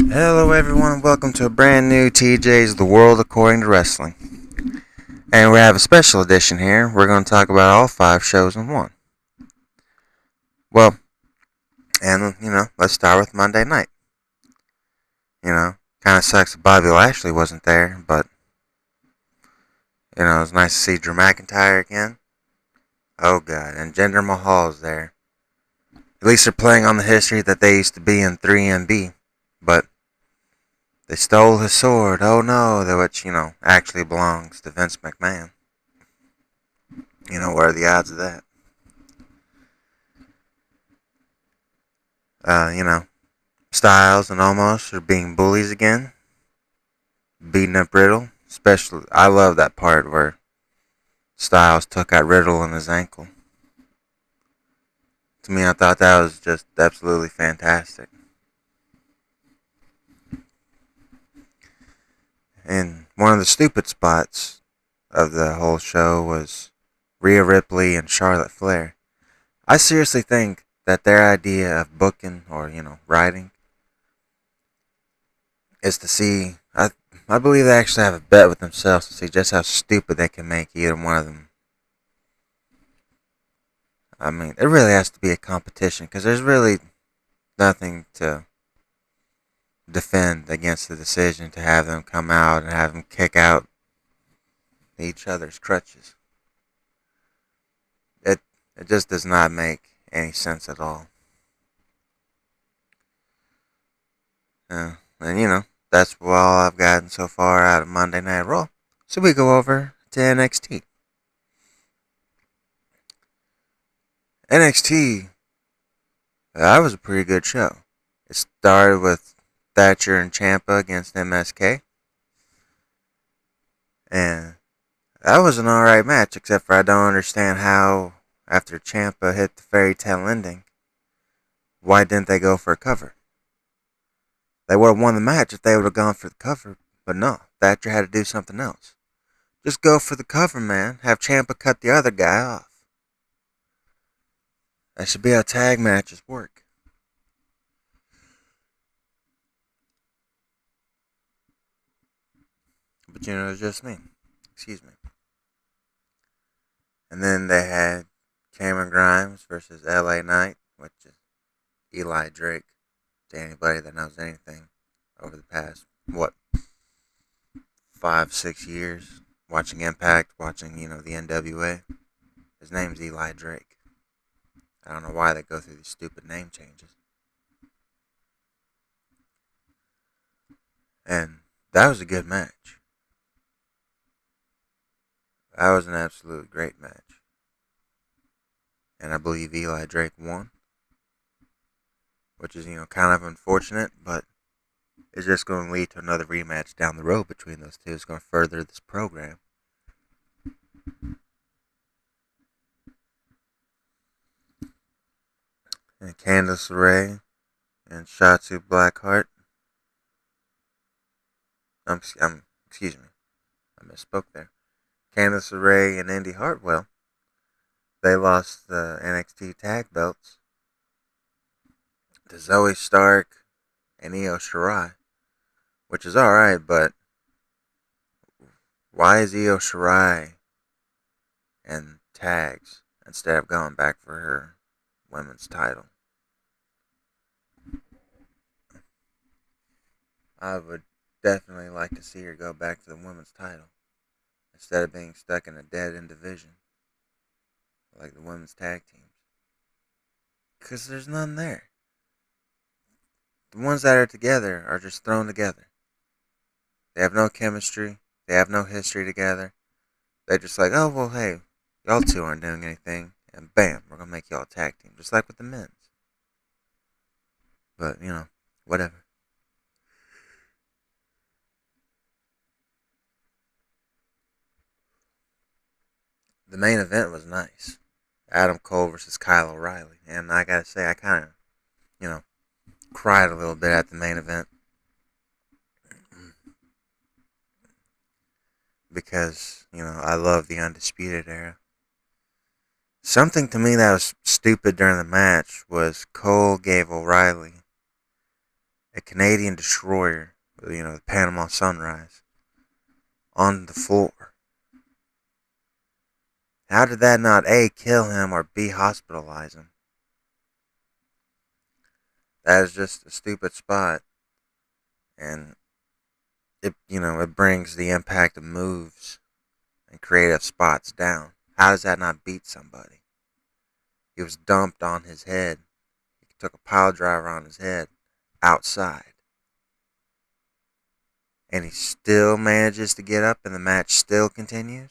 Hello, everyone, and welcome to a brand new TJ's The World According to Wrestling. And we have a special edition here. We're going to talk about all 5 shows in one. Well, let's start with Monday night. Kind of sucks that Bobby Lashley wasn't there, but, it was nice to see Drew McIntyre again. Oh, God, and Jinder Mahal's there. At least they're playing on the history that they used to be in 3MB, but they stole his sword. Oh, no, which, actually belongs to Vince McMahon. What are the odds of that? Uh, you know, Styles and Omos are being bullies again, beating up Riddle. Especially, I love that part where Styles took out Riddle on his ankle. To me, I thought that was just absolutely fantastic. And one of the stupid spots of the whole show was Rhea Ripley and Charlotte Flair. I seriously think that their idea of booking or, writing is to see. I believe they actually have a bet with themselves to see just how stupid they can make either one of them. I mean, it really has to be a competition because there's really nothing to defend against the decision to have them come out and have them kick out each other's crutches. It it just does not make any sense at all. And that's all I've gotten so far out of Monday Night Raw. So we go over to NXT. NXT, that was a pretty good show. It started with Thatcher and Ciampa against MSK. And that was an alright match, except for I don't understand how, after Ciampa hit the fairy tale ending, why didn't they go for a cover? They would have won the match if they would have gone for the cover, but no, Thatcher had to do something else. Just go for the cover, man. Have Ciampa cut the other guy off. That should be how tag matches work. But it's just me. Excuse me. And then they had Cameron Grimes versus LA Knight, which is Eli Drake. To anybody that knows anything over the past, 5, 6 years, watching Impact, watching, the NWA. His name's Eli Drake. I don't know why they go through these stupid name changes. And that was a good match. That was an absolute great match. And I believe Eli Drake won. Which is, kind of unfortunate, but it's just going to lead to another rematch down the road between those two. It's going to further this program. And Candice LeRae and Shotzi Blackheart. Excuse me. I misspoke there. Candice LeRae and Indy Hartwell. They lost the NXT tag belts to Zoe Stark and Io Shirai, which is alright, but why is Io Shirai in tags instead of going back for her women's title? I would definitely like to see her go back to the women's title instead of being stuck in a dead end division like the women's tag teams. Because there's none there. The ones that are together are just thrown together. They have no chemistry. They have no history together. They're just like, oh, well, hey, y'all two aren't doing anything. And bam, we're going to make y'all a tag team. Just like with the men's. But, whatever. The main event was nice. Adam Cole versus Kyle O'Reilly. And I gotta say, I kind of, cried a little bit at the main event. Because, I love the Undisputed Era. Something to me that was stupid during the match was Cole gave O'Reilly a Canadian destroyer, the Panama Sunrise, on the floor. How did that not A, kill him, or B, hospitalize him? That is just a stupid spot, and it brings the impact of moves and creative spots down. How does that not beat somebody? He was dumped on his head. He took a pile driver on his head outside. And he still manages to get up and the match still continues.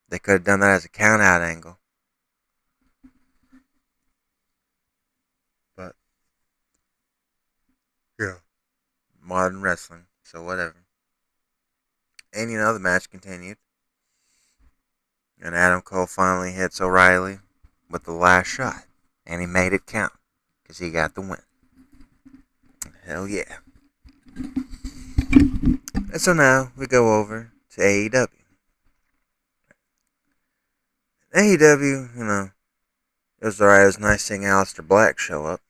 They could have done that as a count out angle. But, yeah. Modern wrestling. So whatever. And the match continued. And Adam Cole finally hits O'Reilly with the last shot. And he made it count. Because he got the win. Hell yeah. And so now we go over to AEW. AEW, it was alright. It was nice seeing Aleister Black show up.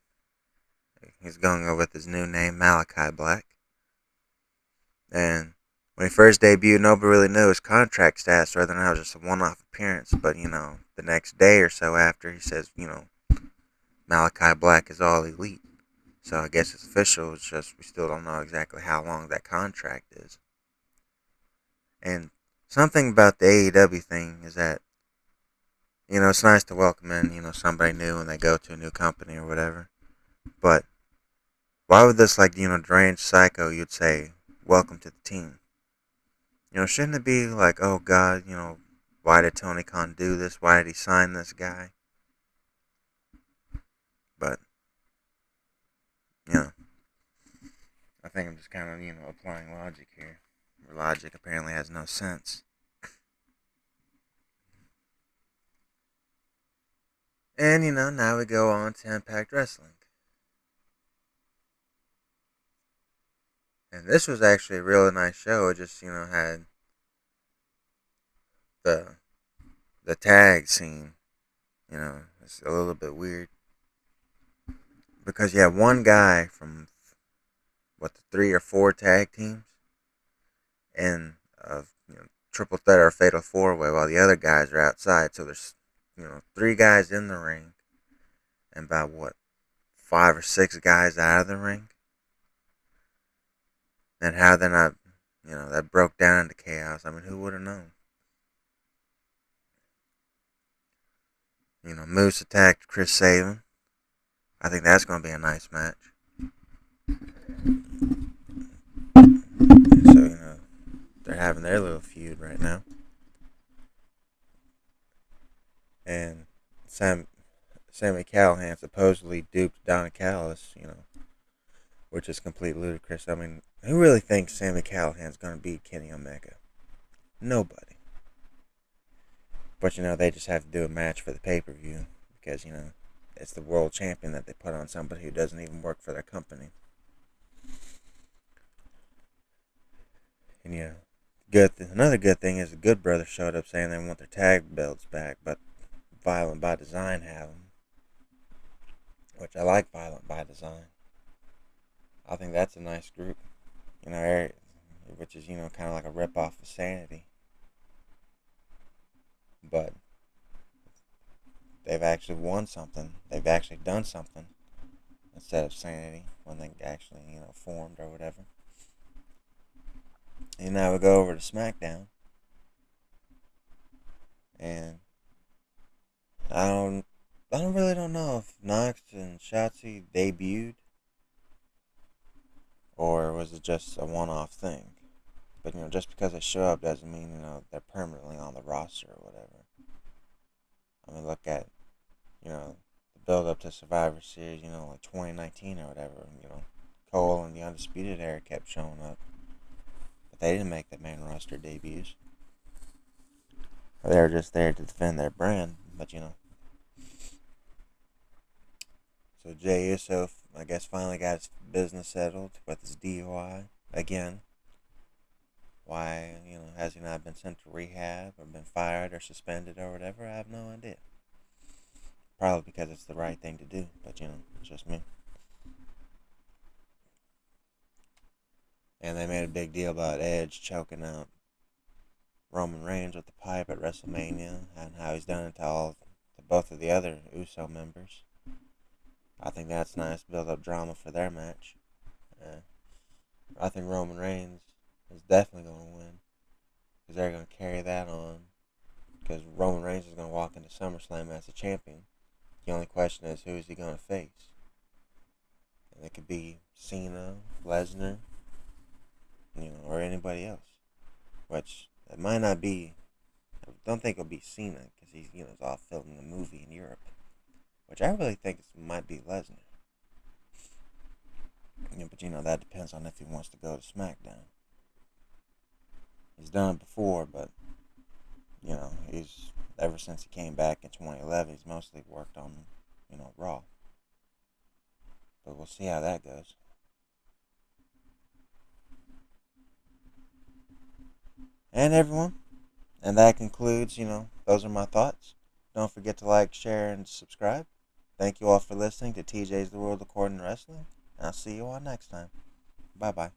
He's going over with his new name, Malachi Black. And when he first debuted, nobody really knew his contract status, rather than it was just a one-off appearance. But, the next day or so after, he says, Malachi Black is all elite. So I guess it's official. It's just we still don't know exactly how long that contract is. And something about the AEW thing is that, it's nice to welcome in, somebody new when they go to a new company or whatever. But why would this, deranged psycho, you'd say, welcome to the team? Shouldn't it be like, oh God, why did Tony Khan do this? Why did he sign this guy? But, I think I'm just kind of, applying logic here. Where logic apparently has no sense. And, now we go on to Impact Wrestling. And this was actually a really nice show. It just, had the tag scene. It's a little bit weird. Because you have one guy from, the 3 or 4 tag teams in a triple threat or fatal 4-way while the other guys are outside. So there's, 3 guys in the ring and about, 5 or 6 guys out of the ring. And how they're not, that broke down into chaos. I mean, who would have known? Moose attacked Chris Sabin. I think that's going to be a nice match. So, they're having their little feud right now. And Sammy Callahan supposedly duped Don Callis, which is completely ludicrous. I mean, who really thinks Sammy Callahan's going to beat Kenny Omega? Nobody. But, they just have to do a match for the pay-per-view because, it's the world champion that they put on somebody who doesn't even work for their company. And, another good thing is the Good Brothers showed up saying they want their tag belts back, but Violent by Design have them. Which I like Violent by Design. I think that's a nice group. Which is, kind of like a rip-off of Sanity. But they've actually won something. They've actually done something instead of Sanity when they actually, formed or whatever. And now we go over to SmackDown. And I really don't know if Knox and Shotzi debuted or was it just a one-off thing. But, just because they show up doesn't mean, they're permanently on the roster or whatever. I mean, look at, the build-up to Survivor Series, like 2019 or whatever. Cole and the Undisputed Era kept showing up. But they didn't make the main roster debuts. They were just there to defend their brand, but, So Jey Uso, I guess, finally got his business settled with his DUI again. Why, has he not been sent to rehab or been fired or suspended or whatever? I have no idea. Probably because it's the right thing to do, but, it's just me. And they made a big deal about Edge choking out Roman Reigns with the pipe at WrestleMania, and how he's done it to both of the other USO members. I think that's nice, build up drama for their match. Uh, I think Roman Reigns is definitely going to win, because they're going to carry that on, because Roman Reigns is going to walk into SummerSlam as a champion. The only question is, who is he going to face? And it could be Cena, Lesnar, or anybody else. Which, it might not be, I don't think it'll be Cena, because he's, is off filming a movie in Europe. Which I really think it might be Lesnar. But that depends on if he wants to go to SmackDown. He's done it before, but he's ever since he came back in 2011, he's mostly worked on Raw. But we'll see how that goes. And everyone, and that concludes. Those are my thoughts. Don't forget to like, share, and subscribe. Thank you all for listening to TJ's The World According to Wrestling. And I'll see you all next time. Bye bye.